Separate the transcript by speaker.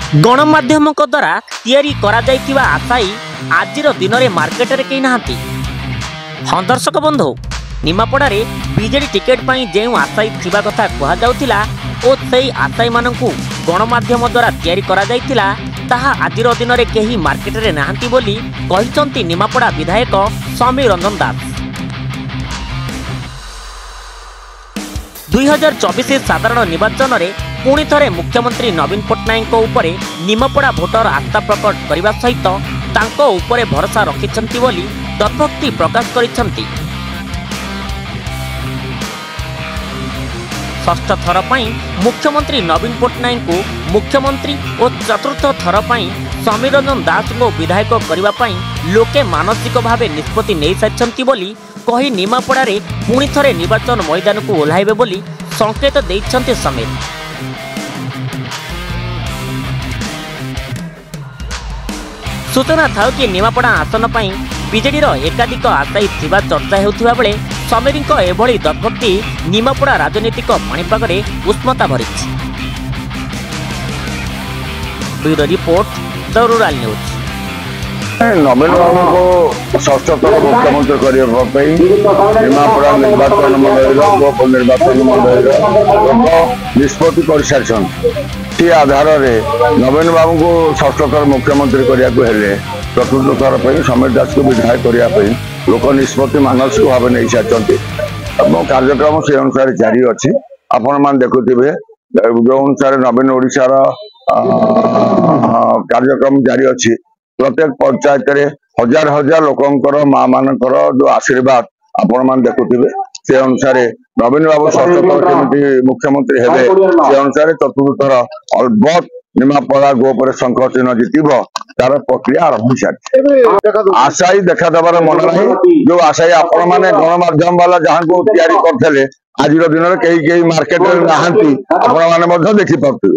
Speaker 1: गणमाध्यम द्वारा तैयारी करा जाइथिबा आशायी आजिर दिन में मार्केट रे कहीं नहांती। हाँ दर्शक बंधु, निमापड़ारे बीजेडी टिकेट पर जो आशायी थिबा कथा कहा जाउथिला ओ सेही आशायी मानकु गणमाध्यम द्वारा तैयारी करा जाइथिला ताहा आजिर दिन में कहीं मार्केट रे नहांती बोली कहिसंती निमापड़ा विधायक समीर रंजन दास। 2024 साधारण निर्वाचन में पुणी थरे मुख्यमंत्री नवीन पट्टनायक उपरे निमापड़ा भोटर आस्था प्रकट करने सहित तांको उपरे भरोसा रखिछंती बोली दत्तभक्ति प्रकाश करिछंती। षष्ठ थर पई मुख्यमंत्री नवीन पट्टनायक को मुख्यमंत्री और चतुर्थ थर पई समीर रंजन दास को विधायक करने पई लोके मानसिक भावे निष्पत्ति नहीं सारिछंती बोली कही निमापड़ारे पुणी थरे निर्वाचन मैदान को ओह्लाइबे बोली संकेत दैछंती समीर। सूचना था कि निमापड़ा आसन पर बीजेडी एकाधिक आशायी थिबा चर्चा हेउथिबा बेले समीर एभली दत्तभक्ति निमापड़ा राजनीतिक पाणीपाग में उष्मता भरिछि। Bureau report the rural news.
Speaker 2: Naveen babu को षष्ठ थर मुख्यमंत्री करने निमापड़ा निर्वाचन मंडल उपनिर्वाचन मंडल निष्पत्ति कर सारी आधार नवीन बाबू को षष्ठ थर मुख्यमंत्री करने चतुर्थ थर पर समीर दास को विधायक करने लोक निष्पत्ति मानसिक भाव नहीं सारी कार्यक्रम से अनुसार जारी अच्छी। आपण मान देखुथिबे जो अनुसार नवीन ओडिशार कार्यक्रम जारी अच्छी। प्रत्येक पंचायत रे हजार हजार लोकंकर माँ मानकर जो आशीर्वाद आपण मान देखुथिबे से अनुसार नवीन बाबू षष्ठ थर केमती मुख्यमंत्री हेबे से अनुसार चतुर्थ थर अलबत निमापड़ा गोपर शंख चिन्ह जितब तार प्रक्रिया आरंभ सारी। आशायी देखा देवार मन ना जो आशायी आपण मैंने गणमाध्यम वाला जहाँ को तैयारी करते आज दिन में कहीं कहीं मार्केट में नहांती आपण मैंने देखी पार्थे।